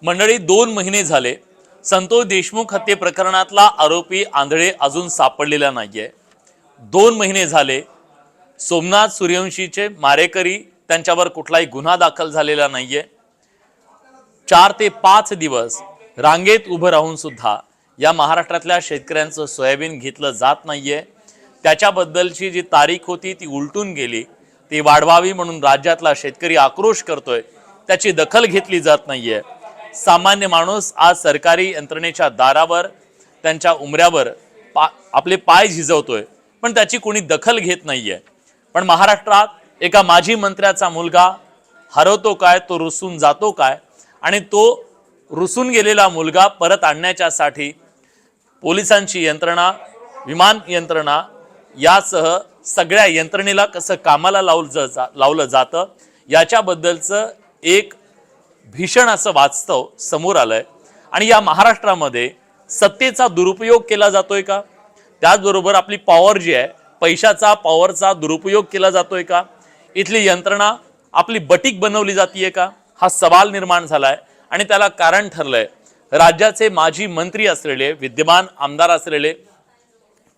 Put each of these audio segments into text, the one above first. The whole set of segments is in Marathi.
मंडळी 2 महिने झाले संतोष देशमुख हत्ये प्रकरणातला आरोपी आंधळे अजून सापडलेला नाहीये। 2 महिने झाले सोमनाथ सूर्यवंशीचे मारेकरी त्यांच्यावर कुठलाही गुन्हा दाखल झालेला नाहीये। 4 ते 5 दिवस रांगेत उभं राहून सुद्धा या महाराष्ट्रातल्या शेतकऱ्यांचं सोयाबीन घेतलं जात नाहीये। त्याच्याबद्दलची जी तारीख होती ती उलटून गेली, ती वाढवावी म्हणून राज्यातला शेतकरी आक्रोश करतोय, त्याची दखल घेतली जात नाहीये। सामान्य माणूस आज सरकारी यंत्रणेच्या दारावर त्यांच्या उमऱ्यावर आपले पाय झिजवतोय, पण त्याची कोणी दखल घेत नाहीये। पण महाराष्ट्रात एका माजी मंत्र्याचा मुलगा हरवतो काय, तो रुसून जातो काय, आणि तो रुसून गेलेला मुलगा परत आणण्याच्यासाठी पोलिसांची यंत्रणा, विमान यंत्रणा यासह सगळ्या यंत्रणेला कसं कामाला लावलं जातं याच्याबद्दलचं एक भीषण असं वास्तव समोर आलंय। आणि या महाराष्ट्रामध्ये सत्तेचा दुरुपयोग केला जातोय का, त्याचबरोबर आपली पॉवर जी आहे, पैशाचा पॉवरचा दुरुपयोग केला जातोय का, इथली यंत्रणा आपली बटीक बनवली जातीये का, हा सवाल निर्माण झालाय। आणि त्याला कारण ठरलंय राज्याचे माजी मंत्री असलेले, विद्यमान आमदार असलेले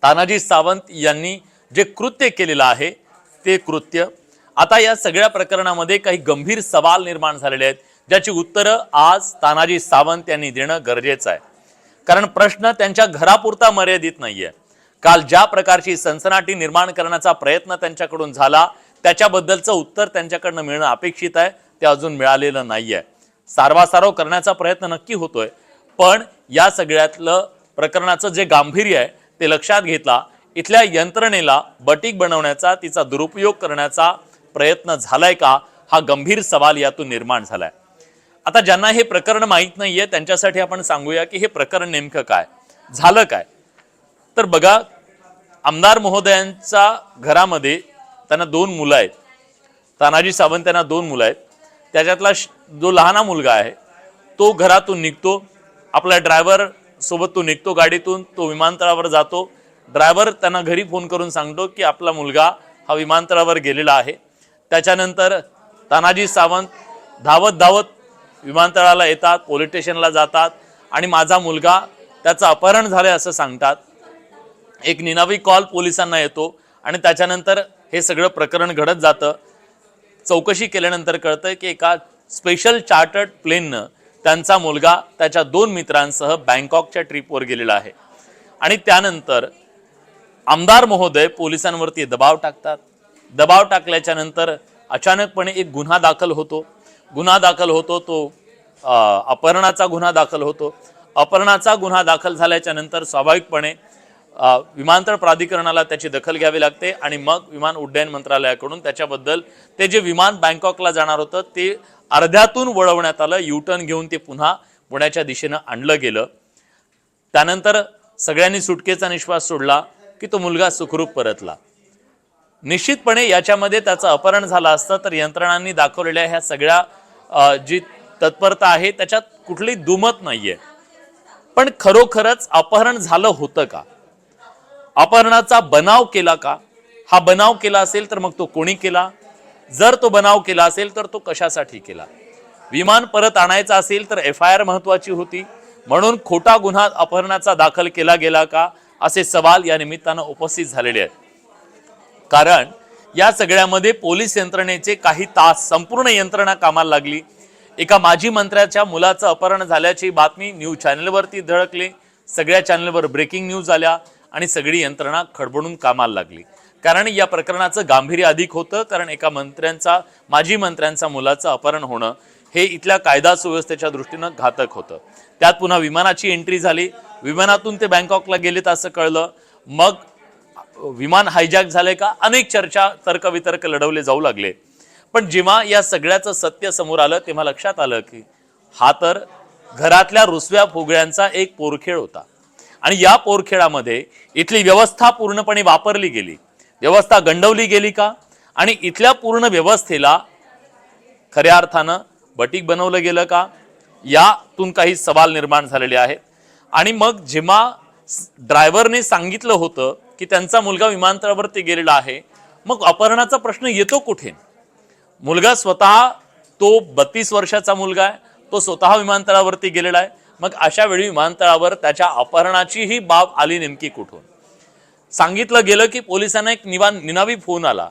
तानाजी सावंत यांनी जे कृत्य केलेलं आहे ते कृत्य। आता या सगळ्या प्रकरणामध्ये काही गंभीर सवाल निर्माण झालेले आहेत, ज्याची उत्तरं आज तानाजी सावंत यांनी देणं गरजेचं आहे। कारण प्रश्न त्यांच्या घरापुरता मर्यादित नाहीये। काल ज्या प्रकारची सनसनाटी निर्माण करण्याचा प्रयत्न त्यांच्याकडून झाला त्याच्याबद्दलचं उत्तर त्यांच्याकडनं मिळणं अपेक्षित आहे, ते अजून मिळालेलं नाहीये। सारवासारव करण्याचा प्रयत्न नक्की होतोय, पण या सगळ्यातलं प्रकरणाचं जे गांभीर्य आहे ते लक्षात घेतला इथल्या यंत्रणेला बटीक बनवण्याचा, तिचा दुरुपयोग करण्याचा प्रयत्न झालाय का, हा गंभीर सवाल यातून निर्माण झालाय। आता ज्यांना हे प्रकरण माहीत नाहीये त्यांच्यासाठी आपण सांगूया की हे प्रकरण नेमकं काय झालं काय। तर बघा, आमदार महोदयांच्या घरामध्ये त्यांना 2 मुलं आहेत, तानाजी सावंत यांना 2 मुलं आहेत। त्याच्यातला जो लहाना मुलगा आहे तो घरातून निघतो, आपल्या ड्रायव्हर सोबत तो निघतो गाडीतून, तो विमानतळावर जातो। ड्रायव्हर त्यांना घरी फोन करून सांगतो की आपला मुलगा हा विमानतळावर गेलेला आहे। त्याच्यानंतर तानाजी सावंत धावत धावत विमानतळाला येतात, पोलीस स्टेशनला जातात आणि माझा मुलगा त्याचं अपहरण झालंय असं सांगतात। एक निनावी कॉल पोलिसांना येतो आणि त्याच्यानंतर हे सगळं प्रकरण घडत जातं। चौकशी केल्यानंतर कळतं की एका स्पेशल चार्टर्ड प्लेननं त्यांचा मुलगा त्याच्या 2 मित्रांसह बँकॉकच्या ट्रिपवर गेलेला आहे। आणि त्यानंतर आमदार महोदय पोलिसांवरती दबाव टाकतात। दबाव टाकल्याच्या नंतर अचानकपणे एक गुन्हा दाखल होतो, तो अपहरणाचा गुन्हा दाखल होतो। अपहरणाचा गुन्हा दाखल झाल्याच्या नंतर स्वाभाविकपणे विमानतळ प्राधिकरणाला त्याची दखल घ्यावी लागते आणि मग विमान उड्डयन मंत्रालयाकडून त्याच्याबद्दल ते जे विमान बँकॉकला जाणार होतं ते अर्ध्यातून वळवण्यात आलं, युटर्न घेऊन ते पुन्हा पुण्याच्या दिशेनं आणलं गेलं। त्यानंतर सगळ्यांनी सुटकेचा निश्वास सोडला की तो मुलगा सुखरूप परतला। निश्चितपणे याच्यामध्ये त्याचं अपहरण झालं असतं तर यंत्रणांनी दाखवलेल्या ह्या सगळ्या जी तत्परता आहे त्याच्यात कुठली दुमत नाहीये। पण खरोखरच अपहरण झालं होतं का, अपहरणाचा बनाव केला का, हा बनाव केला असेल तर मग तो कोणी केला, जर तो बनाव केला असेल तर तो कशासाठी केला, विमान परत आणायचं असेल तर FIR महत्वाची होती म्हणून खोटा गुन्हा अपहरणाचा दाखल केला गेला का, असे सवाल या निमित्तानं उपस्थित झालेले आहेत। कारण या सगळ्यामध्ये पोलीस यंत्रणेचे काही तास संपूर्ण यंत्रणा कामाला लागली। एका माजी मंत्र्याच्या मुलाचं अपहरण झाल्याची बातमी न्यूज चॅनलवरती धडकली, सगळ्या चॅनलवर ब्रेकिंग न्यूज आल्या आणि सगळी यंत्रणा खडबडून कामाला लागली। कारण या प्रकरणाचं गांभीर्य अधिक होतं, कारण एका माजी मंत्र्यांचा मुलाचं अपहरण होणं हे इथल्या कायदा सुव्यवस्थेच्या दृष्टीनं घातक होतं। त्यात पुन्हा विमानाची एंट्री झाली, विमानातून ते बँकॉकला गेलेत असं कळलं, मग विमान हायजॅक झाले का, अनेक चर्चा तर्कवितर्क लढवले जाऊ लागले। पण जेव्हा या सगळ्याचं सत्य समोर आलं तेव्हा लक्षात आलं की हा तर घरातल्या रुसव्या फुगड्यांचा एक पोरखेळ होता आणि या पोरखेळामध्ये इथली व्यवस्था पूर्णपणे वापरली गेली, व्यवस्था गंडवली गेली का, आणि इथल्या पूर्ण व्यवस्थेला खऱ्या अर्थानं बटीक बनवलं गेलं का, यातून काही सवाल निर्माण झालेले आहेत। आणि मग जेव्हा ड्रायव्हरने सांगितलं होतं की त्यांचा मुलगा विमानतळावरती गेलेला आहे, मग अपहरणाचा प्रश्न येतो कुठे? मुलगा स्वतः तो 32 वर्षाचा मुलगा आहे, तो स्वतः विमानतळावरती गेलेला आहे। मग अशा वेळी विमानतळावर त्याच्या अपहरणाची ही बाब आली नेमकी कुठून? सांगितलं गेलं की पोलिसांना एक निनावी फोन आला।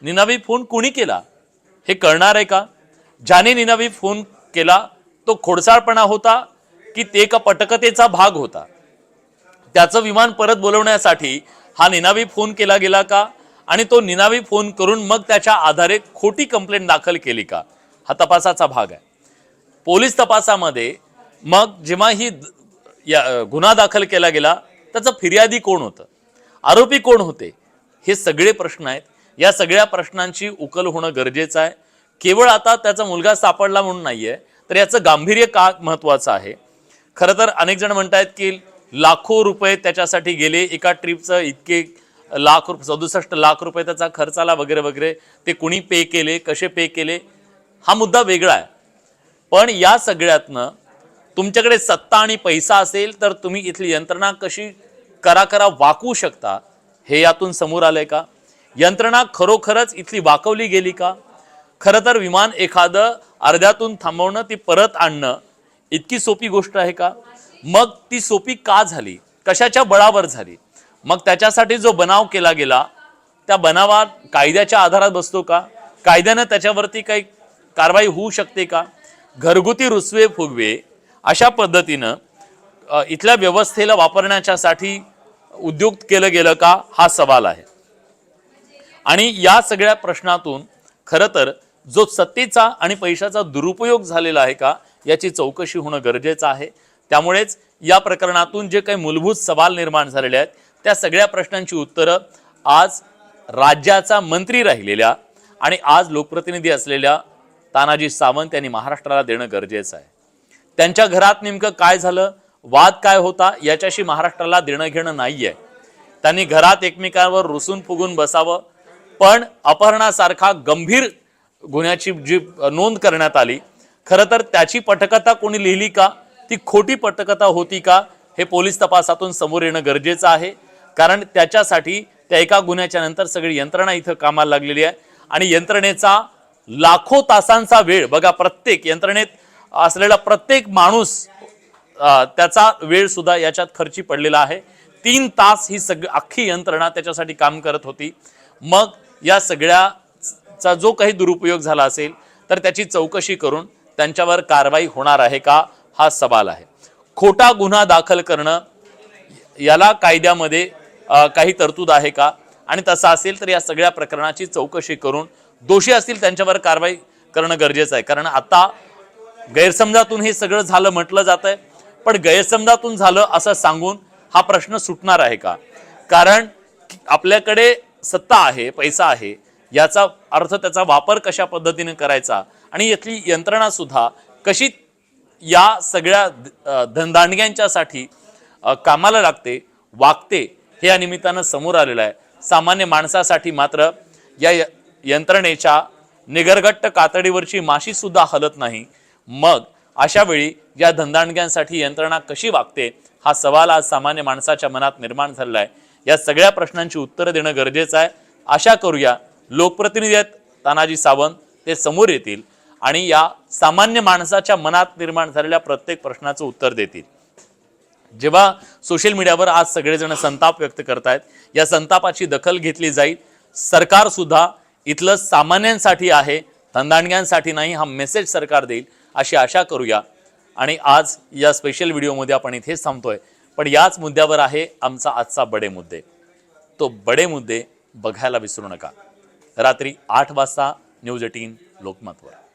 निनावी फोन कोणी केला हे कळणार आहे का? ज्याने निनावी फोन केला तो खोडसाळपणा होता की ते एका पटकथेचा भाग होता? त्याचं विमान परत बोलवण्यासाठी हा निनावी फोन केला गेला का? आणि तो निनावी फोन करून मग त्याच्या आधारे खोटी कंप्लेंट दाखल केली का? हा तपासाचा भाग आहे। पोलीस तपासामध्ये मग जेव्हा ही गुन्हा दाखल केला गेला त्याचा फिर्यादी कोण होतं, आरोपी कोण होते, हे सगळे प्रश्न आहेत। या सगळ्या प्रश्नांची उकल होणं गरजेचं आहे। केवळ आता त्याचा मुलगा सापडला म्हणून नाहीये, तर याचं गांभीर्य का महत्वाचं आहे? खरं तर अनेक जण म्हणतात की लाखो रुपये त्याच्यासाठी गेले, एका ट्रिपचं इतके लाख 67 लाख रुपये त्याचा खर्च आला वगैरे वगैरे, ते कुणी पे केले, कसे पे केले, हा मुद्दा वेगळा आहे। पण या सगळ्यातनं तुमच्याकडे सत्ता आणि पैसा असेल तर तुम्ही इथली यंत्रणा कशी करा वाकवू शकता हे यातून समोर आलंय का? यंत्रणा खरोखरच इथली वाकवली गेली का? खरं तर विमान एखादं अर्ध्यातून थांबवणं, ती परत आणणं इतकी सोपी गोष्ट आहे का? मग ती सोपी का झाली, कशाच्या बळावर झाली? मग त्याच्यासाठी जो बनाव केला गेला त्या बनावात कायद्याच्या आधारात बसतो का? कायद्यानं त्याच्यावरती काही कारवाई होऊ शकते का? घरगुती रुसवे फुगवे अशा पद्धतीनं इथल्या व्यवस्थेला वापरण्याच्यासाठी उद्योग केलं गेलं का, हा सवाल आहे। आणि या सगळ्या प्रश्नातून खरं तर जो सत्तेचा आणि पैशाचा दुरुपयोग झालेला आहे का, याची चौकशी होणं गरजेचं आहे। त्यामुळेच या प्रकरणातून जे काही मूलभूत सवाल निर्माण झालेले आहेत त्या सगळ्या प्रश्नांची उत्तरं आज राज्याचा मंत्री राहिलेल्या आणि आज लोकप्रतिनिधी असलेल्या तानाजी सावंत यांनी महाराष्ट्राला देणं गरजेचं आहे। त्यांच्या घरात नेमकं काय झालं, वाद काय होता, याच्याशी महाराष्ट्राला देणं घेणं नाहीये। त्यांनी घरात एकमेकांवर रुसून फुगून बसावं, पण अपहरणासारखा गंभीर गुन्ह्याची जी नोंद करण्यात आली, खरं तर त्याची पटकथा कोणी लिहिली का, ती खोटी पटकथा होती का, हे पोलीस तपासातून समोर येणं गरजेचं आहे। कारण त्याच्यासाठी त्या एका गुन्ह्याच्या नंतर सगळी यंत्रणा इथं कामाला लागलेली आहे आणि यंत्रणेचा लाखो तासांचा वेळ बघा, प्रत्येक यंत्रणेत असलेला प्रत्येक माणूस त्याचा वेळ सुद्धा याच्यात खर्ची पडलेला आहे। 3 तास ही सगळी अख्खी यंत्रणा त्याच्यासाठी काम करत होती। मग या सगळ्याचा जो काही दुरुपयोग झाला असेल तर त्याची चौकशी करून त्यांच्यावर कारवाई होणार आहे का, हा सवाल आहे। खोटा गुन्हा दाखल करणं याला कायद्यामध्ये काही तरतूद आहे का, आणि तसं असेल तर या सगळ्या प्रकरणाची चौकशी करून दोषी असतील त्यांच्यावर कारवाई करणं गरजेचं आहे। कारण आता गैरसमजातून हे सगळं झालं म्हटलं जात आहे, पण गैरसमजातून झालं असं सांगून हा प्रश्न सुटणार आहे का? कारण आपल्याकडे सत्ता आहे, पैसा आहे, याचा अर्थ त्याचा वापर कशा पद्धतीने करायचा आणि इथली यंत्रणा सुद्धा कशी या सगळ्या धनदांडग्यांच्यासाठी कामाला लागते, वागते, हे या निमित्तानं समोर आलेलं आहे। सामान्य माणसासाठी मात्र या यंत्रणेच्या निगरगट्ट कातडीवरची माशी सुद्धा हलत नाही। मग अशा वेळी या धनदांडग्यांसाठी यंत्रणा कशी वागते, हा सवाल आज सामान्य माणसाच्या मनात निर्माण झालेला आहे। या सगळ्या प्रश्नांची उत्तरं देणं गरजेचं आहे। आशा करूया लोकप्रतिनिधी आहेत तानाजी सावंत, ते समोर येतील आणि या सामान्य माणसाच्या मनात निर्माण झालेल्या प्रत्येक प्रश्नाचं उत्तर देतील। जेव्हा सोशल मीडियावर आज सगळेजण संताप व्यक्त करतायत, या संतापाची दखल घेतली जाईल। सरकार सुद्धा इथलं सामान्यांसाठी आहे, धनदांडग्यांसाठी नाही, हा मेसेज सरकार देईल अशी आशा करूया। आणि आज या स्पेशल व्हिडिओमध्ये आपण इथेच थांबतोय, पण याच मुद्द्यावर आहे आमचा आजचा बडे मुद्दे। तो बडे मुद्दे बघायला विसरू नका। रात्री 8 वाजता न्यूज 18 लोकमतवर।